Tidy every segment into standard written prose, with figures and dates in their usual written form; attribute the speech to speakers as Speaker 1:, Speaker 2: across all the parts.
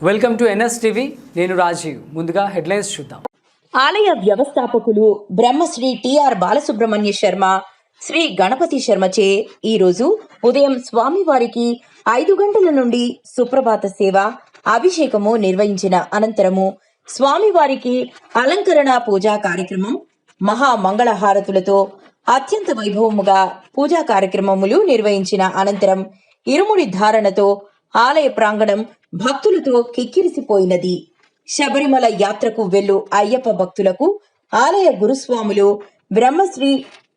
Speaker 1: Welcome to NS TV. నేను రాజీవ్. ముందుగా headlines చూద్దాం.
Speaker 2: ఆలయ వ్యవస్థాపకులు బ్రహ్మశ్రీ టిఆర్ బాలసుబ్రహ్మణ్య శర్మ, శ్రీ గణపతి శర్మచే ఈరోజు ఉదయం స్వామివారికి 5 గంటల నుండి సుప్రభాత సేవ, అభిషేకము నిర్వహించిన అనంతరము స్వామివారికి అలంకరణ పూజా కార్యక్రమం, మహామంగళహారతులతో అత్యంత వైభవముగా పూజా కార్యక్రమములు నిర్వహించిన అనంతరం ఇరుముడి ధారణతో ఆలయ ప్రాంగణం భక్తులతో కిక్కిరిసిపోయినది. శబరిమల యాత్రకు వెళ్ళు అయ్యప్ప భక్తులకు ఆలయ గురుస్వాములు బ్రహ్మశ్రీ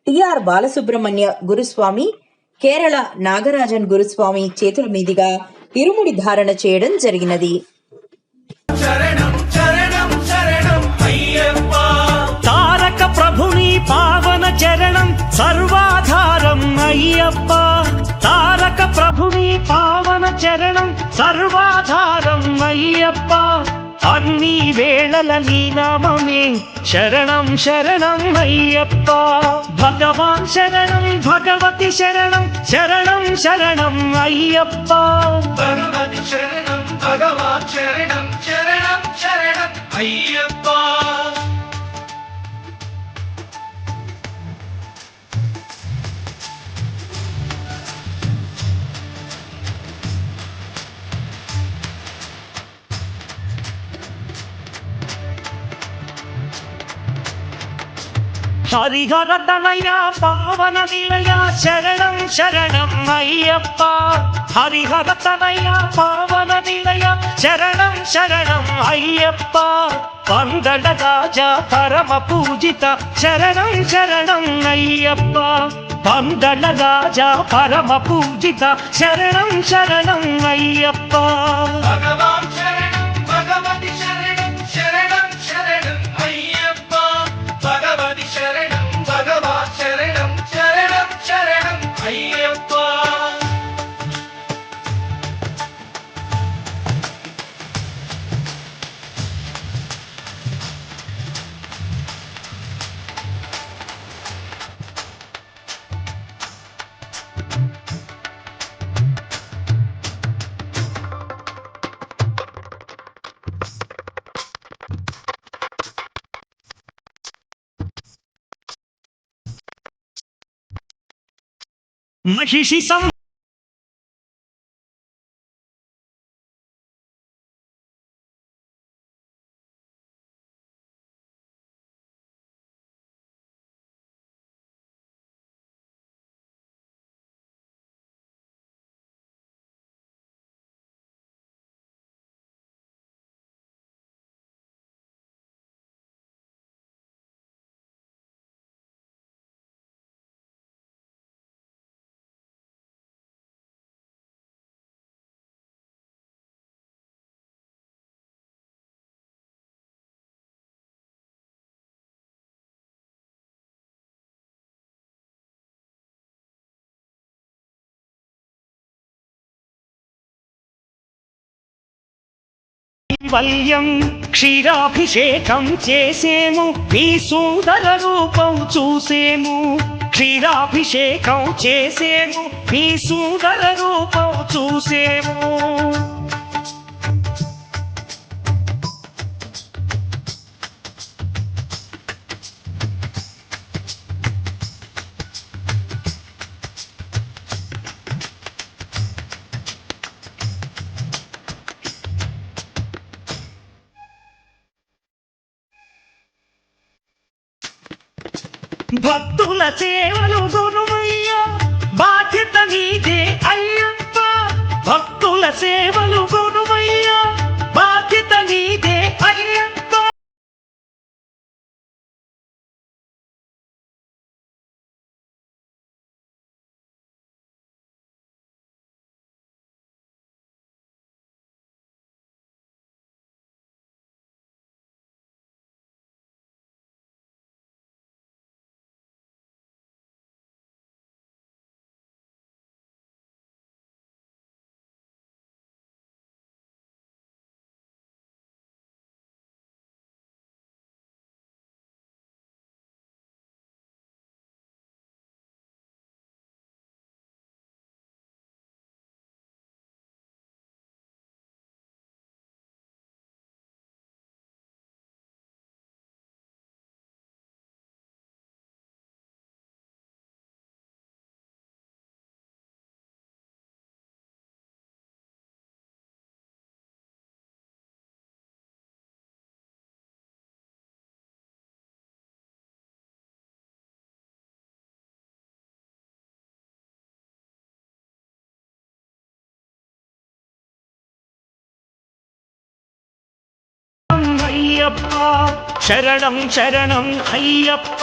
Speaker 2: టిఆర్ బాలసుబ్రహ్మణ్య గురుస్వామి, కేరళ నాగరాజన్ గురుస్వామి చేతుల మీదుగా ఇరుముడి ధారణ చేయడం జరిగినది.
Speaker 3: తారక ప్రభుని పావన చరణం సర్వాధారం అయ్యప్ప, తారక ప్రభుని పావన చరణం సర్వాధారం అయ్యప్ప, అన్ని వేళల నీ నామమే శరణం శరణం అయ్యప్ప. భగవాన్ శరణం, భగవతి శరణం, శరణం శరణం అయ్యప్ప. భగవతి శరణం, భగవాన్ శరణం, శరణం శరణం అయ్యప్ప. హరిహర తనయ పావన నిలయ శరణం శరణం అయ్యప్ప, హరిహర తనయ పావన నిలయ శరణం శరణం అయ్యప్ప. పందడ రాజా పరమ పూజిత శరణం శరణం అయ్యప్ప, పందడ రాజా పరమ పూజిత శరణం శరణం అయ్యప్ప. భగవాన్ శరణం, భగవతి శరణం, శరణం శరణం అయ్యప్ప. భగవతి శరణం, భగవాన్ శరణం, శరణం శరణం అయ్యప్ప. మహిషి కైవల్యం క్షీరాభిషేకం చేసేము, నీ సుందర రూపం చూసేము. క్షీరాభిషేకం చేసేము, నీ సుందర రూపం చూసేము. భక్తుల సేవలు గురువయ్యా, బాధ్యత నీదే అయ్యప్ప. భక్తుల సేవలు గురువయ్యా, బాధ్యత నీదే అయ్యప్ప. అయ్యప్ప శరణం శరణం అయ్యప్ప.